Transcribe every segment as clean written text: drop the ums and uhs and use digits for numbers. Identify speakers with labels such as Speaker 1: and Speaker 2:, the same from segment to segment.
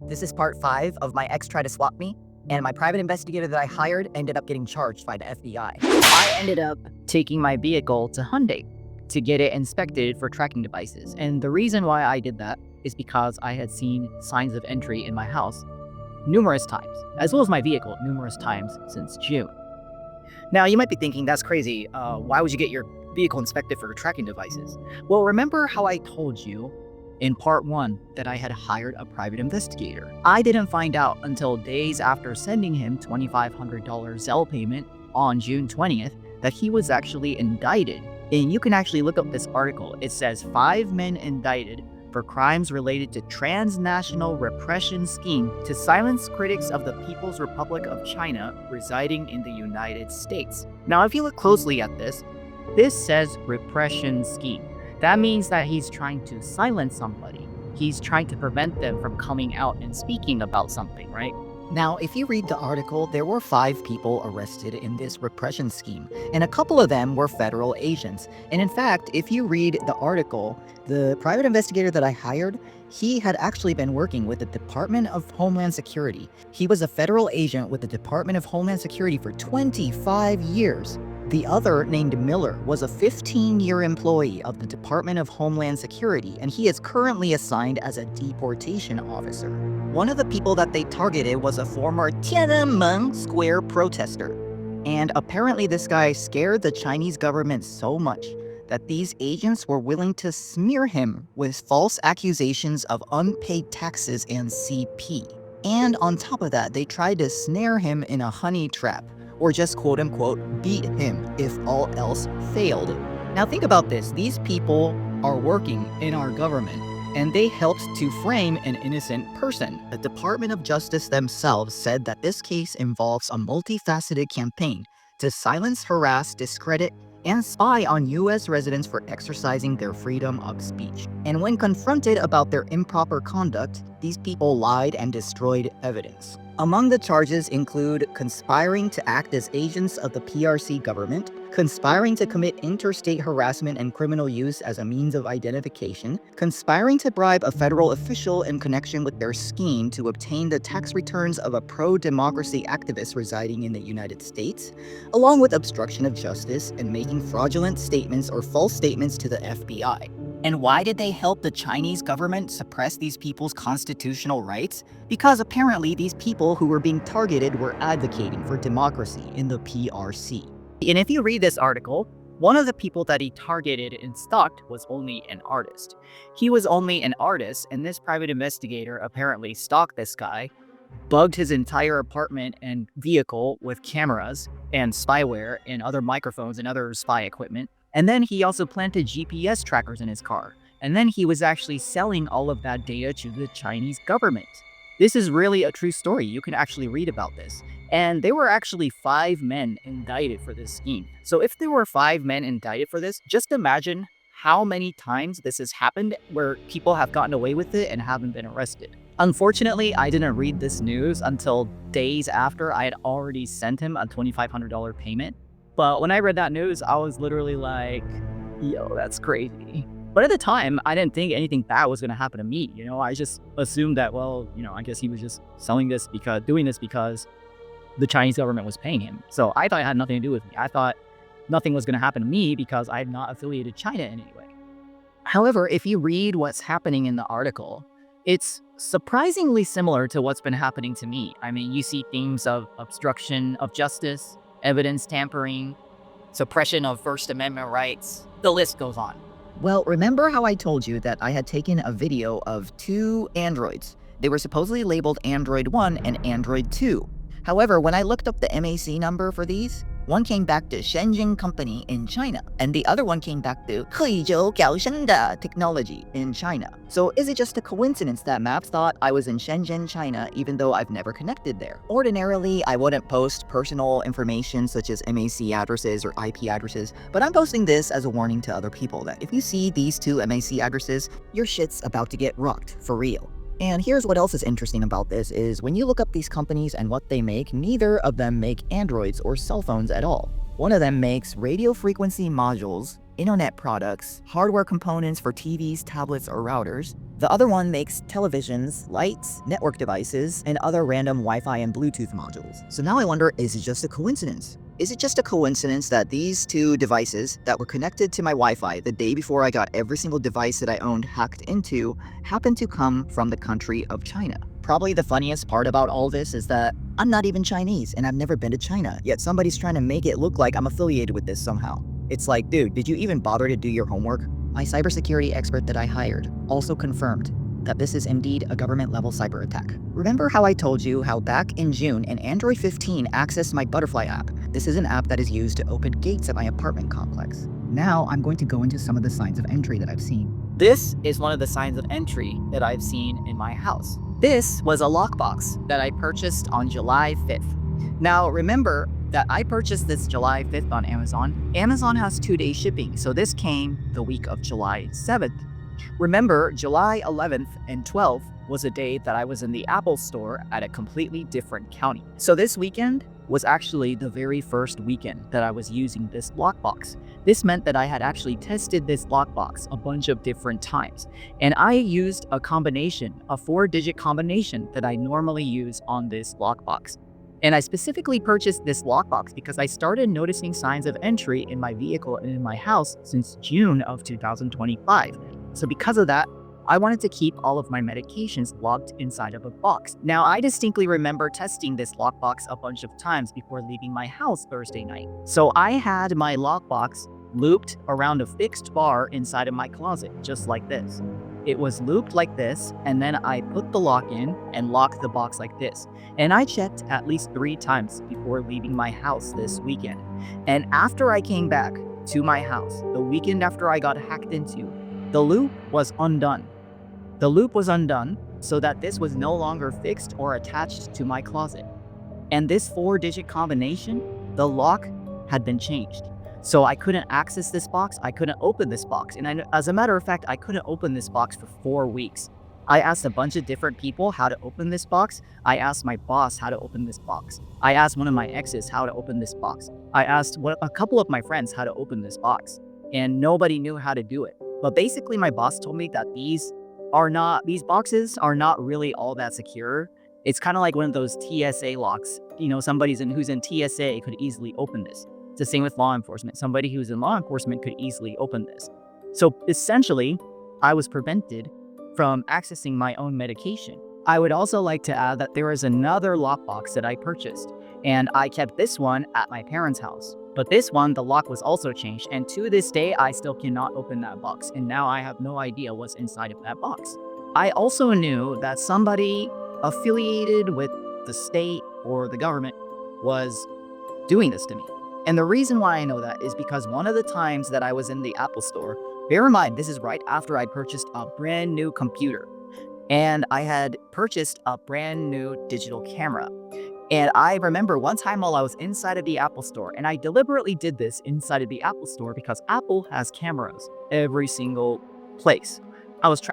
Speaker 1: This is part 5 of my ex tried to swap me, and my private investigator that I hired ended up getting charged by the FBI. I ended up taking my vehicle to Hyundai to get it inspected for tracking devices. And the reason why I did that is because I had seen signs of entry in my house numerous times, as well as my vehicle numerous times since June. Now, you might be thinking, that's crazy. Why would you get your vehicle inspected for tracking devices? Well, remember how I told you in part 1 that I had hired a private investigator? I didn't find out until days after sending him $2,500 Zelle payment on June 20th that he was actually indicted. And you can actually look up this article. It says 5 men indicted for crimes related to transnational repression scheme to silence critics of the People's Republic of China residing in the United States. Now, if you look closely at this says repression scheme. That means that he's trying to silence somebody. He's trying to prevent them from coming out and speaking about something, right? Now, if you read the article, there were 5 people arrested in this repression scheme, and a couple of them were federal agents. And in fact, if you read the article, the private investigator that I hired, he had actually been working with the Department of Homeland Security. He was a federal agent with the Department of Homeland Security for 25 years. The other, named Miller, was a 15-year employee of the Department of Homeland Security, and he is currently assigned as a deportation officer. One of the people that they targeted was a former Tiananmen Square protester. And apparently this guy scared the Chinese government so much that these agents were willing to smear him with false accusations of unpaid taxes and CP. And on top of that, they tried to snare him in a honey trap, or just quote-unquote beat him if all else failed. Now think about this, these people are working in our government, and they helped to frame an innocent person. The Department of Justice themselves said that this case involves a multifaceted campaign to silence, harass, discredit, and spy on U.S. residents for exercising their freedom of speech. And when confronted about their improper conduct, these people lied and destroyed evidence. Among the charges include conspiring to act as agents of the PRC government, conspiring to commit interstate harassment and criminal use as a means of identification, conspiring to bribe a federal official in connection with their scheme to obtain the tax returns of a pro-democracy activist residing in the United States, along with obstruction of justice and making fraudulent statements or false statements to the FBI. And why did they help the Chinese government suppress these people's constitutional rights? Because apparently these people who were being targeted were advocating for democracy in the PRC. And if you read this article, one of the people that he targeted and stalked was only an artist. He was only an artist, and this private investigator apparently stalked this guy, bugged his entire apartment and vehicle with cameras and spyware and other microphones and other spy equipment. And then he also planted GPS trackers in his car. And then he was actually selling all of that data to the Chinese government. This is really a true story. You can actually read about this. And there were actually 5 men indicted for this scheme. So if there were 5 men indicted for this, just imagine how many times this has happened where people have gotten away with it and haven't been arrested. Unfortunately, I didn't read this news until days after I had already sent him a $2,500 payment. But when I read that news, I was literally like, yo, that's crazy. But at the time, I didn't think anything bad was going to happen to me. I just assumed that, well, I guess he was just doing this because the Chinese government was paying him. So I thought it had nothing to do with me. I thought nothing was going to happen to me because I'm not affiliated China in any way. However, if you read what's happening in the article, it's surprisingly similar to what's been happening to me. I mean, you see themes of obstruction of justice, evidence tampering, suppression of First Amendment rights. The list goes on. Well, remember how I told you that I had taken a video of 2 androids? They were supposedly labeled Android 1 and Android 2. However, when I looked up the MAC number for these, one came back to Shenzhen Company in China, and the other one came back to Huizhou Gaoshenda Technology in China. So is it just a coincidence that Maps thought I was in Shenzhen, China, even though I've never connected there? Ordinarily, I wouldn't post personal information such as MAC addresses or IP addresses, but I'm posting this as a warning to other people that if you see these 2 MAC addresses, your shit's about to get rocked for real. And here's what else is interesting about this is when you look up these companies and what they make, neither of them make Androids or cell phones at all. One of them makes radio frequency modules internet products, hardware components for TVs, tablets, or routers. The other one makes televisions, lights, network devices, and other random Wi-Fi and Bluetooth modules. So now I wonder, is it just a coincidence? Is it just a coincidence that these two devices that were connected to my Wi-Fi the day before I got every single device that I owned hacked into happened to come from the country of China? Probably the funniest part about all this is that I'm not even Chinese and I've never been to China, yet somebody's trying to make it look like I'm affiliated with this somehow. It's like, dude, did you even bother to do your homework? My cybersecurity expert that I hired also confirmed that this is indeed a government-level cyber attack. Remember how I told you how back in June an Android 15 accessed my Butterfly app? This is an app that is used to open gates at my apartment complex. Now I'm going to go into some of the signs of entry that I've seen. This is one of the signs of entry that I've seen in my house. This was a lockbox that I purchased on July 5th. Now remember that I purchased this July 5th on Amazon. Amazon has 2-day shipping, so this came the week of July 7th. Remember, July 11th and 12th was a day that I was in the Apple store at a completely different county. So this weekend was actually the very first weekend that I was using this lockbox. This meant that I had actually tested this lockbox a bunch of different times. And I used a combination, a 4-digit combination that I normally use on this lockbox. And I specifically purchased this lockbox because I started noticing signs of entry in my vehicle and in my house since June of 2025. So because of that, I wanted to keep all of my medications locked inside of a box. Now, I distinctly remember testing this lockbox a bunch of times before leaving my house Thursday night. So I had my lockbox looped around a fixed bar inside of my closet, just like this. It was looped like this, and then I put the lock in and locked the box like this. And I checked at least 3 times before leaving my house this weekend. And after I came back to my house, the weekend after I got hacked into, the loop was undone. The loop was undone so that this was no longer fixed or attached to my closet. And this 4-digit combination, the lock had been changed. So I couldn't access this box, I couldn't open this box. And as a matter of fact, I couldn't open this box for 4 weeks. I asked a bunch of different people how to open this box. I asked my boss how to open this box. I asked one of my exes how to open this box. I asked a couple of my friends how to open this box. And nobody knew how to do it. But basically my boss told me that these boxes are not really all that secure. It's kind of like one of those TSA locks. You know, who's in TSA could easily open this. It's the same with law enforcement. Somebody who's in law enforcement could easily open this. So essentially, I was prevented from accessing my own medication. I would also like to add that there is another lockbox that I purchased, and I kept this one at my parents' house. But this one, the lock was also changed, and to this day, I still cannot open that box, and now I have no idea what's inside of that box. I also knew that somebody affiliated with the state or the government was doing this to me. And the reason why I know that is because one of the times that I was in the Apple store, bear in mind, this is right after I purchased a brand new computer, and I had purchased a brand new digital camera. And I remember one time while I was inside of the Apple store, and I deliberately did this inside of the Apple store because Apple has cameras every single place.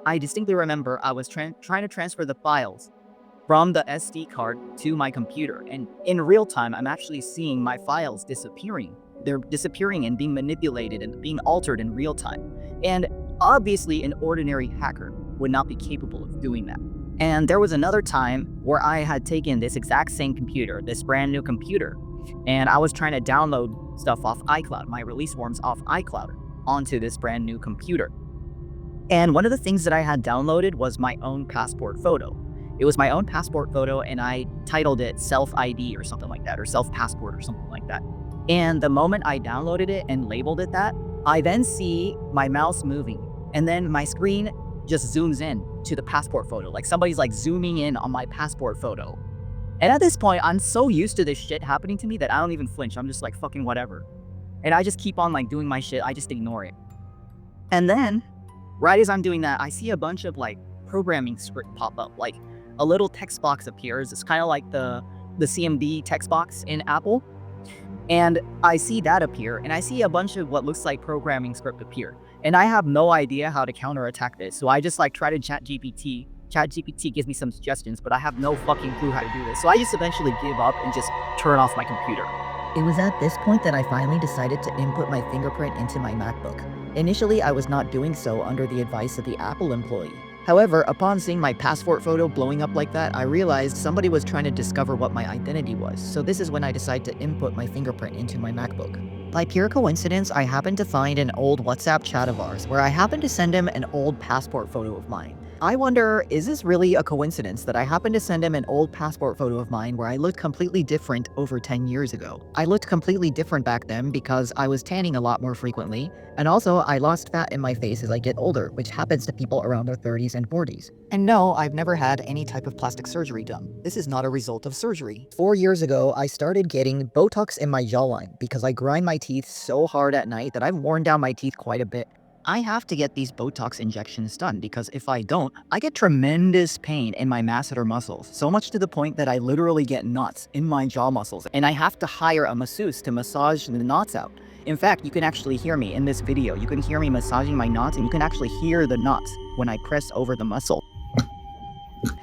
Speaker 1: I distinctly remember I was trying to transfer the files from the SD card to my computer. And in real time, I'm actually seeing my files disappearing. They're disappearing and being manipulated and being altered in real time. And obviously an ordinary hacker would not be capable of doing that. And there was another time where I had taken this exact same computer, this brand new computer, and I was trying to download stuff off iCloud, my release forms off iCloud, onto this brand new computer. And one of the things that I had downloaded was my own passport photo. It was my own passport photo, and I titled it self-ID or something like that, or self-passport or something like that. And the moment I downloaded it and labeled it that, I then see my mouse moving, and then my screen just zooms in to the passport photo. Like somebody's like zooming in on my passport photo. And at this point, I'm so used to this shit happening to me that I don't even flinch. I'm just like, fucking whatever. And I just keep on like doing my shit. I just ignore it. And then, right as I'm doing that, I see a bunch of like programming script pop up. Like a little text box appears. It's kind of like the CMD text box in Apple. And I see that appear, and I see a bunch of what looks like programming script appear. And I have no idea how to counterattack this. So I just like try to chat GPT. Chat GPT gives me some suggestions, but I have no fucking clue how to do this. So I just eventually give up and just turn off my computer. It was at this point that I finally decided to input my fingerprint into my MacBook. Initially, I was not doing so under the advice of the Apple employee. However, upon seeing my passport photo blowing up like that, I realized somebody was trying to discover what my identity was. So this is when I decided to input my fingerprint into my MacBook. By pure coincidence, I happened to find an old WhatsApp chat of ours where I happened to send him an old passport photo of mine. I wonder, is this really a coincidence that I happened to send him an old passport photo of mine where I looked completely different over 10 years ago? I looked completely different back then because I was tanning a lot more frequently, and also I lost fat in my face as I get older, which happens to people around their 30s and 40s. And no, I've never had any type of plastic surgery done. This is not a result of surgery. 4 years ago, I started getting Botox in my jawline because I grind my teeth so hard at night that I've worn down my teeth quite a bit. I have to get these Botox injections done because if I don't, I get tremendous pain in my masseter muscles, so much to the point that I literally get knots in my jaw muscles, and I have to hire a masseuse to massage the knots out. In fact, you can actually hear me in this video. You can hear me massaging my knots, and you can actually hear the knots when I press over the muscle.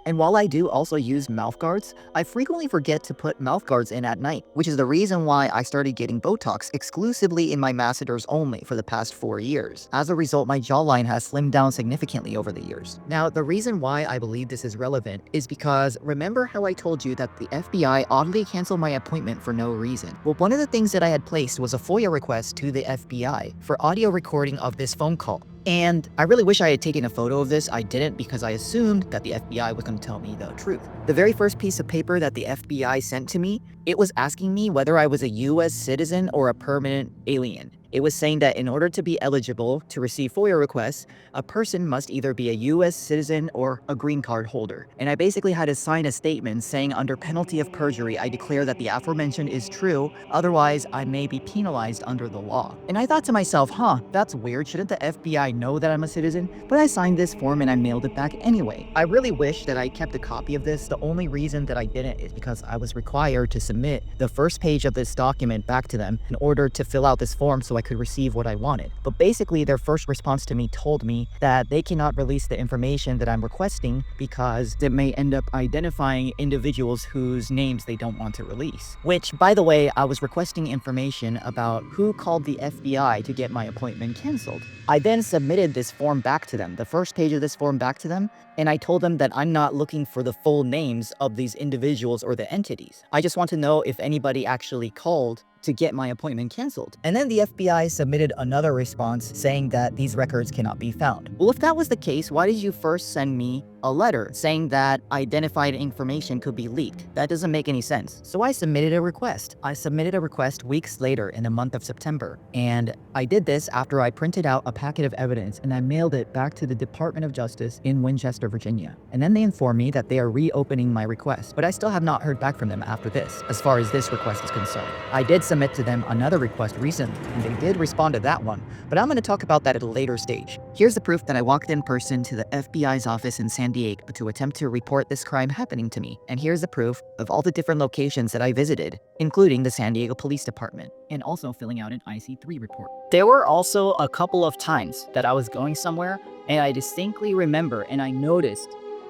Speaker 1: And while I do also use mouth guards, I frequently forget to put mouth guards in at night, which is the reason why I started getting Botox exclusively in my masseters only for the past 4 years. As a result, my jawline has slimmed down significantly over the years. Now, the reason why I believe this is relevant is because remember how I told you that the FBI oddly canceled my appointment for no reason? Well, one of the things that I had placed was a FOIA request to the FBI for audio recording of this phone call. And I really wish I had taken a photo of this. I didn't because I assumed that the FBI was going to tell me the truth. The very first piece of paper that the FBI sent to me, it was asking me whether I was a US citizen or a permanent alien. It was saying that in order to be eligible to receive FOIA requests, a person must either be a US citizen or a green card holder. And I basically had to sign a statement saying under penalty of perjury, I declare that the aforementioned is true, otherwise I may be penalized under the law. And I thought to myself, that's weird, shouldn't the FBI know that I'm a citizen? But I signed this form and I mailed it back anyway. I really wish that I kept a copy of this. The only reason that I didn't is because I was required to submit the first page of this document back to them in order to fill out this form so I could receive what I wanted. But basically their first response to me told me that they cannot release the information that I'm requesting because it may end up identifying individuals whose names they don't want to release. Which, by the way, I was requesting information about who called the FBI to get my appointment canceled. I then submitted this form back to them, the first page of this form back to them, and I told them that I'm not looking for the full names of these individuals or the entities. I just want to know if anybody actually called to get my appointment canceled. And then the FBI submitted another response saying that these records cannot be found. Well, if that was the case, why did you first send me a letter saying that identified information could be leaked? That doesn't make any sense. So I submitted a request. I submitted a request weeks later in the month of September. And I did this after I printed out a packet of evidence and I mailed it back to the Department of Justice in Winchester, Virginia. And then they informed me that they are reopening my request, but I still have not heard back from them after this, as far as this request is concerned. I did submit to them another request recently, and they did respond to that one, but I'm going to talk about that at a later stage. Here's the proof that I walked in person to the FBI's office in San Diego to attempt to report this crime happening to me. And here's the proof of all the different locations that I visited, including the San Diego Police Department, and also filling out an IC3 report. There were also a couple of times that I was going somewhere, and I distinctly remember and I noticed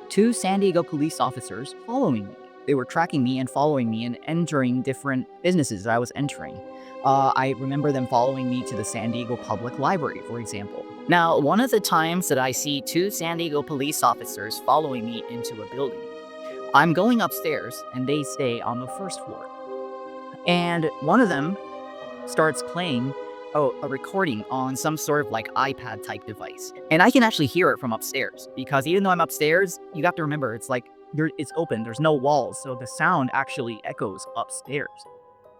Speaker 1: 2 San Diego police officers following me. They were tracking me and following me and entering different businesses that I was entering. I remember them following me to the San Diego Public Library, for example. Now, one of the times that I see 2 San Diego police officers following me into a building, I'm going upstairs and they stay on the first floor. And one of them starts playing a recording on some sort of like iPad type device. And I can actually hear it from upstairs because even though I'm upstairs, you have to remember it's like it's open, there's no walls, so the sound actually echoes upstairs.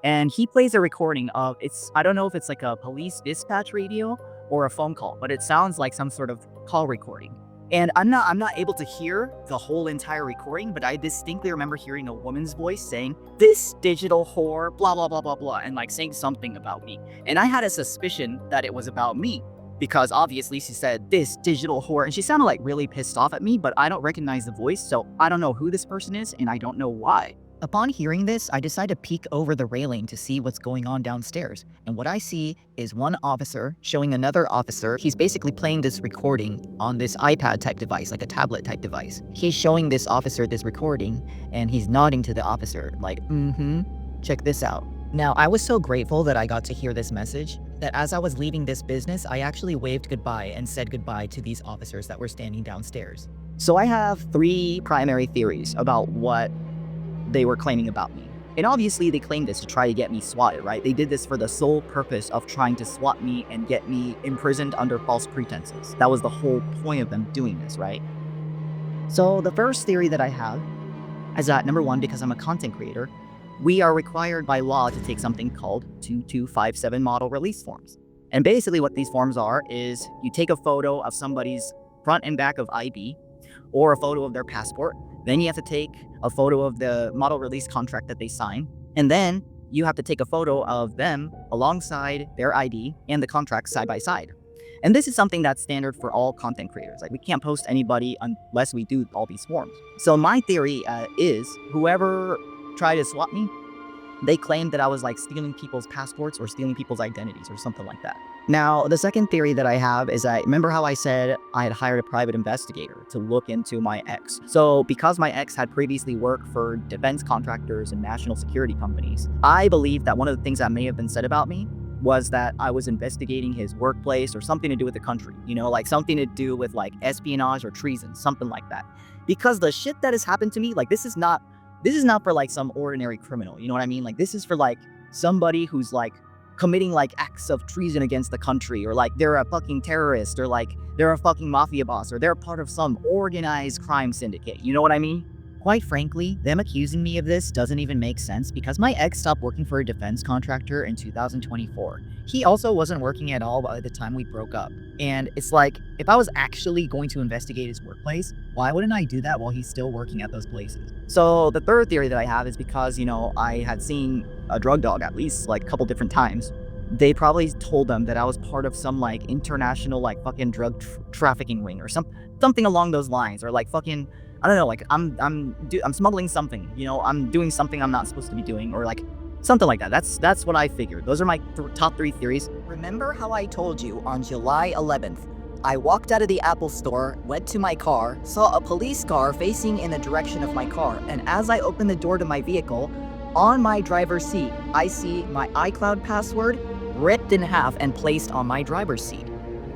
Speaker 1: And he plays a recording of, I don't know if it's like a police dispatch radio or a phone call, but it sounds like some sort of call recording. And I'm not able to hear the whole entire recording, but I distinctly remember hearing a woman's voice saying, "This digital whore, blah, blah, blah, blah, blah," and like saying something about me. And I had a suspicion that it was about me because obviously she said, "This digital whore," and she sounded like really pissed off at me, but I don't recognize the voice, so I don't know who this person is and I don't know why. Upon hearing this, I decide to peek over the railing to see what's going on downstairs. And what I see is one officer showing another officer. He's basically playing this recording on this iPad type device, like a tablet type device. He's showing this officer this recording and he's nodding to the officer like, check this out. Now, I was so grateful that I got to hear this message that as I was leaving this business, I actually waved goodbye and said goodbye to these officers that were standing downstairs. So I have 3 primary theories about what they were claiming about me. And obviously they claimed this to try to get me swatted, right? They did this for the sole purpose of trying to swat me and get me imprisoned under false pretenses. That was the whole point of them doing this, right? So the first theory that I have is that, number 1, because I'm a content creator, we are required by law to take something called 2257 model release forms. And basically what these forms are is you take a photo of somebody's front and back of ID or a photo of their passport. Then you have to take a photo of the model release contract that they sign. And then you have to take a photo of them alongside their ID and the contract side by side. And this is something that's standard for all content creators. Like, we can't post anybody unless we do all these forms. So my theory is whoever tried to swap me, they claimed that I was like stealing people's passports or stealing people's identities or something like that. Now, the second theory that I have is that, remember how I said I had hired a private investigator to look into my ex? So because my ex had previously worked for defense contractors and national security companies, I believe that one of the things that may have been said about me was that I was investigating his workplace or something to do with the country, you know, like something to do with like espionage or treason, something like that. Because the shit that has happened to me, like this is not for like some ordinary criminal, you know what I mean? Like this is for like somebody who's like committing like acts of treason against the country, or like they're a fucking terrorist, or like they're a fucking mafia boss, or they're part of some organized crime syndicate, you know what I mean? Quite frankly, them accusing me of this doesn't even make sense because my ex stopped working for a defense contractor in 2024. He also wasn't working at all by the time we broke up. And it's like, if I was actually going to investigate his workplace, why wouldn't I do that while he's still working at those places? So the third theory that I have is because, you know, I had seen a drug dog at least like a couple different times. They probably told them that I was part of some like international like fucking drug trafficking ring or something along those lines, or like fucking, I don't know, like I'm smuggling something, you know, I'm doing something I'm not supposed to be doing, or like something like that. That's what I figured. Those are my top 3 theories. Remember how I told you on July 11th, I walked out of the Apple store, went to my car, saw a police car facing in the direction of my car, and as I opened the door to my vehicle, on my driver's seat, I see my iCloud password ripped in half and placed on my driver's seat.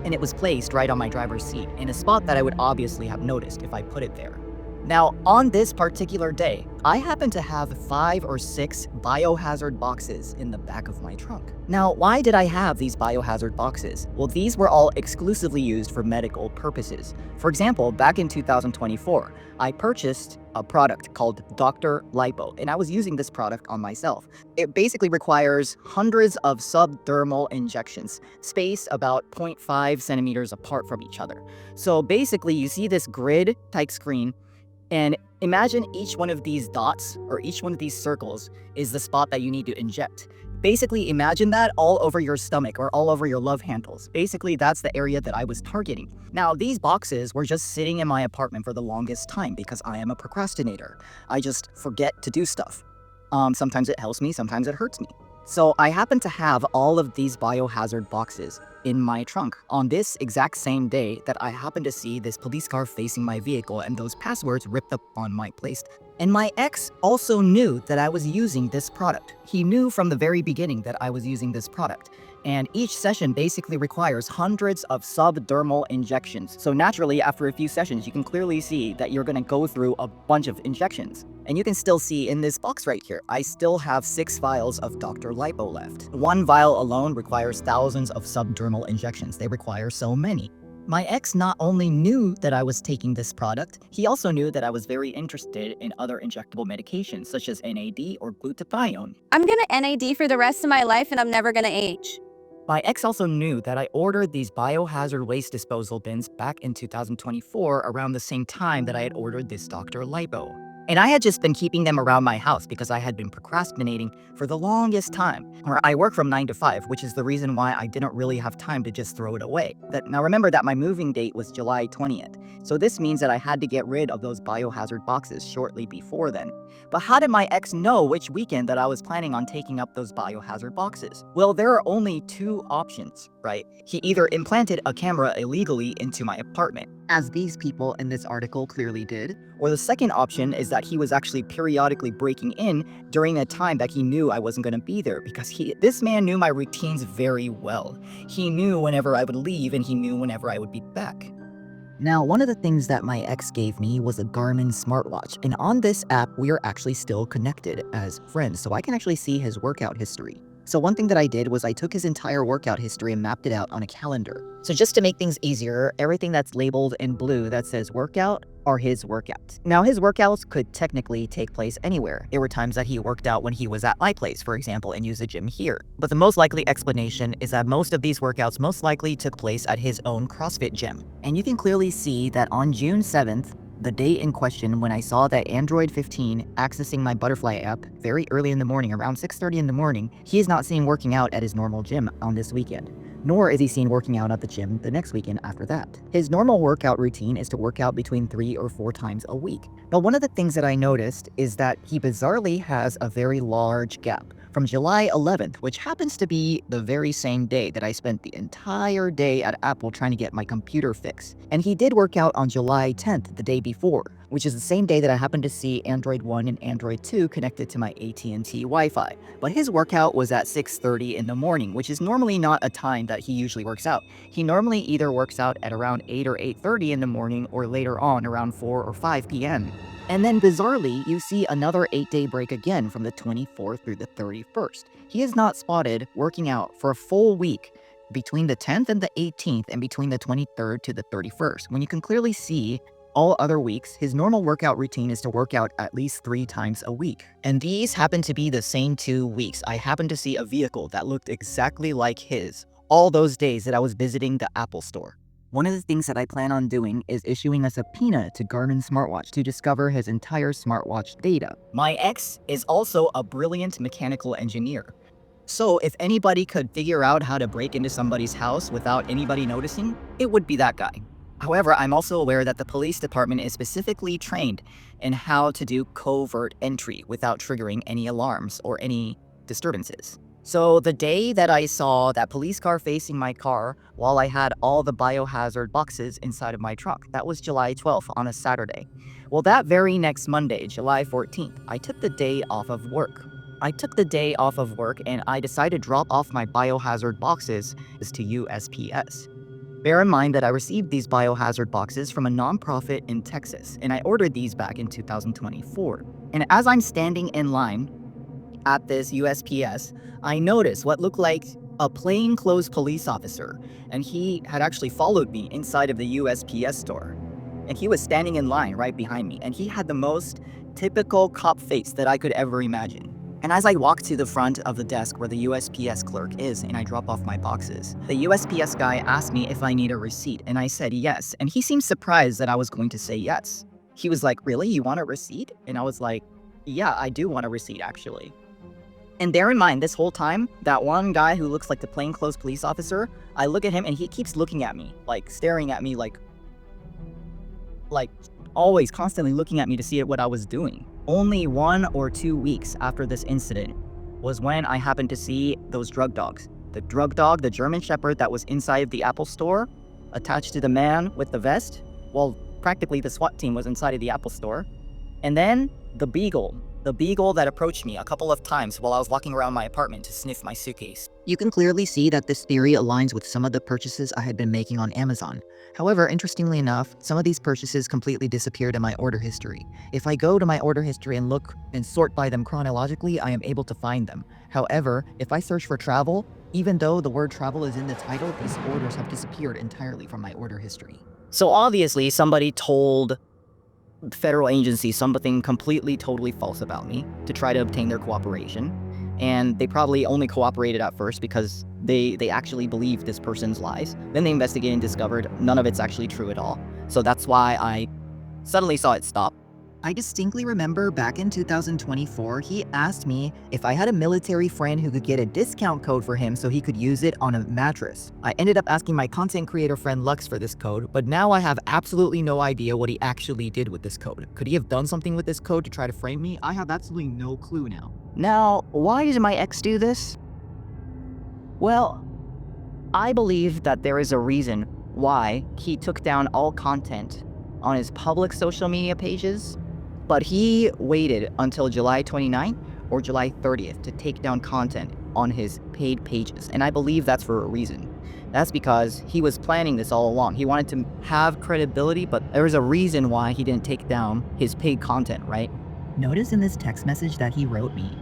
Speaker 1: And it was placed right on my driver's seat in a spot that I would obviously have noticed if I put it there. Now, on this particular day, I happen to have 5 or 6 biohazard boxes in the back of my trunk. Now, why did I have these biohazard boxes? Well, these were all exclusively used for medical purposes. For example, back in 2024, I purchased a product called Dr. Lipo, and I was using this product on myself. It basically requires hundreds of subdermal injections, spaced about 0.5 centimeters apart from each other. So basically, you see this grid-type screen, and imagine each one of these dots or each one of these circles is the spot that you need to inject. Basically, imagine that all over your stomach or all over your love handles. Basically, that's the area that I was targeting. Now, these boxes were just sitting in my apartment for the longest time because I am a procrastinator. I just forget to do stuff. Sometimes it helps me, sometimes it hurts me. So I happen to have all of these biohazard boxes in my trunk on this exact same day that I happened to see this police car facing my vehicle and those passwords ripped up on my place. And my ex also knew that I was using this product. He knew from the very beginning that I was using this product. And each session basically requires hundreds of subdermal injections. So naturally, after a few sessions, you can clearly see that you're gonna go through a bunch of injections. And you can still see in this box right here, I still have 6 vials of Dr. Lipo left. 1 vial alone requires thousands of subdermal injections. They require so many. My ex not only knew that I was taking this product, he also knew that I was very interested in other injectable medications such as NAD or glutathione.
Speaker 2: I'm gonna NAD for the rest of my life and I'm never gonna age.
Speaker 1: My ex also knew that I ordered these biohazard waste disposal bins back in 2024 around the same time that I had ordered this Dr. Lipo. And I had just been keeping them around my house because I had been procrastinating for the longest time. Or I work from 9 to 5, which is the reason why I didn't really have time to just throw it away. Now remember that my moving date was July 20th. So this means that I had to get rid of those biohazard boxes shortly before then. But how did my ex know which weekend that I was planning on taking up those biohazard boxes? Well, there are only 2 options. right? He either implanted a camera illegally into my apartment, as these people in this article clearly did, or the second option is that he was actually periodically breaking in during a time that he knew I wasn't going to be there, because this man knew my routines very well. He knew whenever I would leave and he knew whenever I would be back. Now, one of the things that my ex gave me was a Garmin smartwatch, and on this app, we are actually still connected as friends, so I can actually see his workout history. So one thing that I did was I took his entire workout history and mapped it out on a calendar. So just to make things easier, everything that's labeled in blue that says workout are his workouts. Now, his workouts could technically take place anywhere. There were times that he worked out when he was at my place, for example, and used a gym here. But the most likely explanation is that most of these workouts most likely took place at his own CrossFit gym. And you can clearly see that on June 7th, the day in question, when I saw that Android 15 accessing my Butterfly app very early in the morning, around 6:30 in the morning, he is not seen working out at his normal gym on this weekend. Nor is he seen working out at the gym the next weekend after that. His normal workout routine is to work out between 3 or 4 times a week. But one of the things that I noticed is that he bizarrely has a very large gap from July 11th, which happens to be the very same day that I spent the entire day at Apple trying to get my computer fixed. And he did work out on July 10th, the day before, which is the same day that I happened to see Android 1 and Android 2 connected to my AT&T Wi-Fi. But his workout was at 6:30 in the morning, which is normally not a time that he usually works out. He normally either works out at around 8 or 8:30 in the morning or later on around 4 or 5 p.m. And then bizarrely, you see another 8-day break again from the 24th through the 31st. He is not spotted working out for a full week between the 10th and the 18th and between the 23rd to the 31st, when you can clearly see all other weeks, his normal workout routine is to work out at least 3 times a week. And these happen to be the same 2 weeks. I happened to see a vehicle that looked exactly like his all those days that I was visiting the Apple store. One of the things that I plan on doing is issuing a subpoena to Garmin smartwatch to discover his entire smartwatch data. My ex is also a brilliant mechanical engineer. So if anybody could figure out how to break into somebody's house without anybody noticing, it would be that guy. However, I'm also aware that the police department is specifically trained in how to do covert entry without triggering any alarms or any disturbances. So the day that I saw that police car facing my car while I had all the biohazard boxes inside of my truck, that was July 12th on a Saturday. Well, that very next Monday, July 14th, I took the day off of work. And I decided to drop off my biohazard boxes to USPS. Bear in mind that I received these biohazard boxes from a nonprofit in Texas, and I ordered these back in 2024. And as I'm standing in line at this USPS, I noticed what looked like a plainclothes police officer, and he had actually followed me inside of the USPS store. And he was standing in line right behind me, and he had the most typical cop face that I could ever imagine. And as I walked to the front of the desk where the USPS clerk is and I drop off my boxes, the USPS guy asked me if I need a receipt, and I said yes, and he seemed surprised that I was going to say yes. He was like, "Really? You want a receipt?" And I was like, "Yeah, I do want a receipt, actually." And bear in mind, this whole time, that one guy who looks like the plainclothes police officer, I look at him and he keeps looking at me, like staring at me, like always constantly looking at me to see what I was doing. Only 1 or 2 weeks after this incident was when I happened to see those drug dogs. The drug dog, the German Shepherd that was inside of the Apple store, attached to the man with the vest. Well, practically the SWAT team was inside of the Apple store. And then the beagle that approached me a couple of times while I was walking around my apartment to sniff my suitcase. You can clearly see that this theory aligns with some of the purchases I had been making on Amazon. However, interestingly enough, some of these purchases completely disappeared in my order history. If I go to my order history and look and sort by them chronologically, I am able to find them. However, if I search for travel, even though the word travel is in the title, these orders have disappeared entirely from my order history. So obviously somebody told federal agency something completely totally false about me to try to obtain their cooperation, and they probably only cooperated at first because they actually believed this person's lies. Then they investigated and discovered none of it's actually true at all. So that's why I suddenly saw it stop. I distinctly remember back in 2024, he asked me if I had a military friend who could get a discount code for him so he could use it on a mattress. I ended up asking my content creator friend Lux for this code, but now I have absolutely no idea what he actually did with this code. Could he have done something with this code to try to frame me? I have absolutely no clue now. Now, why did my ex do this? Well, I believe that there is a reason why he took down all content on his public social media pages, but he waited until July 29th or July 30th to take down content on his paid pages. And I believe that's for a reason. That's because he was planning this all along. He wanted to have credibility, but there was a reason why he didn't take down his paid content, right? Notice in this text message that he wrote me,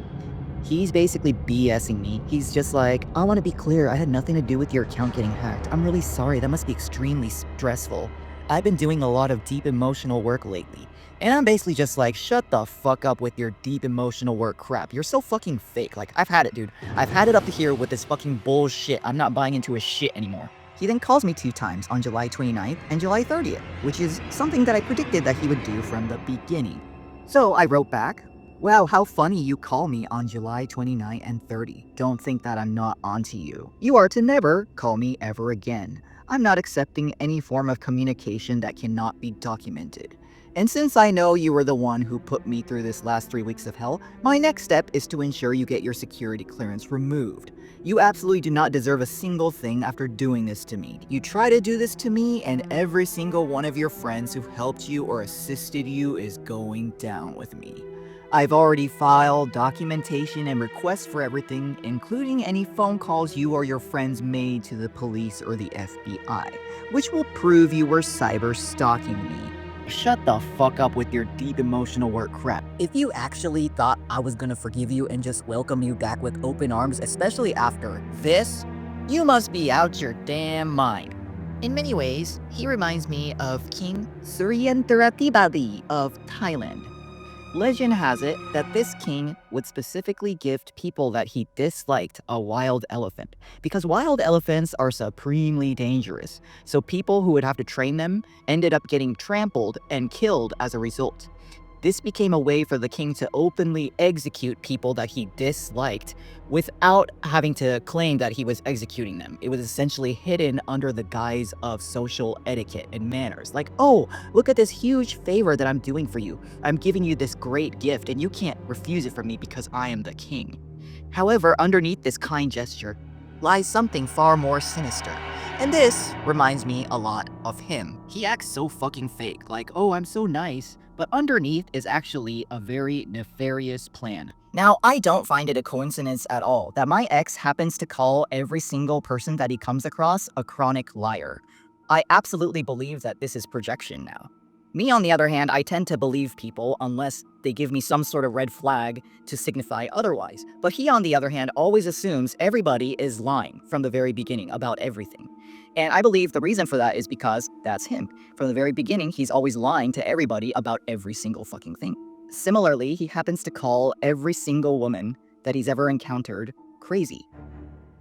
Speaker 1: he's basically BSing me. He's just like, I want to be clear, I had nothing to do with your account getting hacked. I'm really sorry, that must be extremely stressful. I've been doing a lot of deep emotional work lately. And I'm basically just like, shut the fuck up with your deep emotional work crap. You're so fucking fake. Like, I've had it, dude. I've had it up to here with this fucking bullshit. I'm not buying into his shit anymore. He then calls me 2 times on July 29th and July 30th, which is something that I predicted that he would do from the beginning. So I wrote back, wow, how funny you call me on July 29 and 30. Don't think that I'm not onto you. You are to never call me ever again. I'm not accepting any form of communication that cannot be documented. And since I know you were the one who put me through this last 3 weeks of hell, my next step is to ensure you get your security clearance removed. You absolutely do not deserve a single thing after doing this to me. You try to do this to me, and every single one of your friends who helped you or assisted you is going down with me. I've already filed documentation and requests for everything, including any phone calls you or your friends made to the police or the FBI, which will prove you were cyber stalking me. Shut the fuck up with your deep emotional work crap. If you actually thought I was gonna forgive you and just welcome you back with open arms, especially after this, you must be out your damn mind. In many ways, he reminds me of King Suryantratibadi of Thailand. Legend has it that this king would specifically gift people that he disliked a wild elephant, because wild elephants are supremely dangerous, so people who would have to train them ended up getting trampled and killed as a result. This became a way for the king to openly execute people that he disliked without having to claim that he was executing them. It was essentially hidden under the guise of social etiquette and manners. Like, oh, look at this huge favor that I'm doing for you. I'm giving you this great gift and you can't refuse it from me because I am the king. However, underneath this kind gesture lies something far more sinister. And this reminds me a lot of him. He acts so fucking fake, like, oh, I'm so nice, but underneath is actually a very nefarious plan. Now, I don't find it a coincidence at all that my ex happens to call every single person that he comes across a chronic liar. I absolutely believe that this is projection now. Me, on the other hand, I tend to believe people unless they give me some sort of red flag to signify otherwise. But he, on the other hand, always assumes everybody is lying from the very beginning about everything. And I believe the reason for that is because that's him. From the very beginning, he's always lying to everybody about every single fucking thing. Similarly, he happens to call every single woman that he's ever encountered crazy.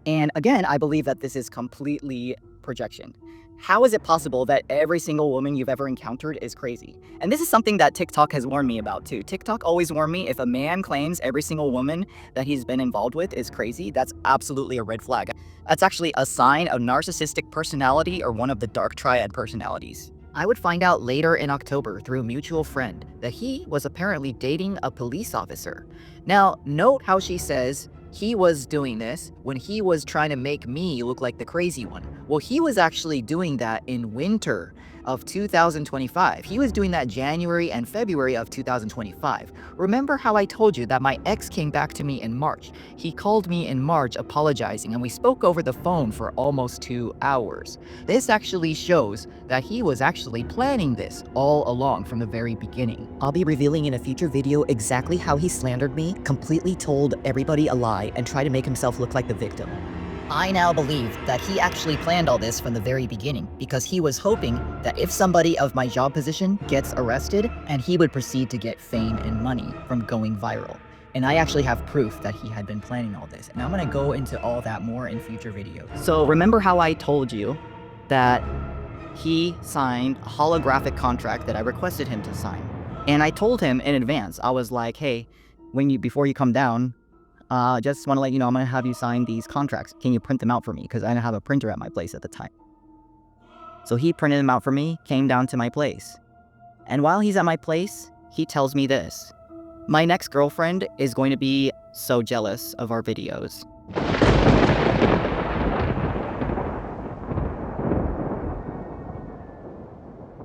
Speaker 1: And again, I believe that this is completely projection. How is it possible that every single woman you've ever encountered is crazy? And this is something that TikTok has warned me about too. TikTok always warned me, if a man claims every single woman that he's been involved with is crazy, that's absolutely a red flag. That's actually a sign of narcissistic personality or one of the dark triad personalities. I would find out later in October through a mutual friend that he was apparently dating a police officer. Now, note how she says he was doing this when he was trying to make me look like the crazy one. Well, he was actually doing that in winter of 2025. He was doing that January and February of 2025. Remember how I told you that my ex came back to me in March? He called me in March apologizing, and we spoke over the phone for almost 2 hours. This actually shows that he was actually planning this all along from the very beginning. I'll be revealing in a future video exactly how he slandered me, completely told everybody a lie, and tried to make himself look like the victim. I now believe that he actually planned all this from the very beginning because he was hoping that if somebody of my job position gets arrested, and he would proceed to get fame and money from going viral. And I actually have proof that he had been planning all this. And I'm gonna go into all that more in future videos. So remember how I told you that he signed a holographic contract that I requested him to sign. And I told him in advance, I was like, hey, before you come down, just want to let you know I'm going to have you sign these contracts. Can you print them out for me? Because I didn't have a printer at my place at the time. So he printed them out for me, came down to my place. And while he's at my place, he tells me this. My next girlfriend is going to be so jealous of our videos.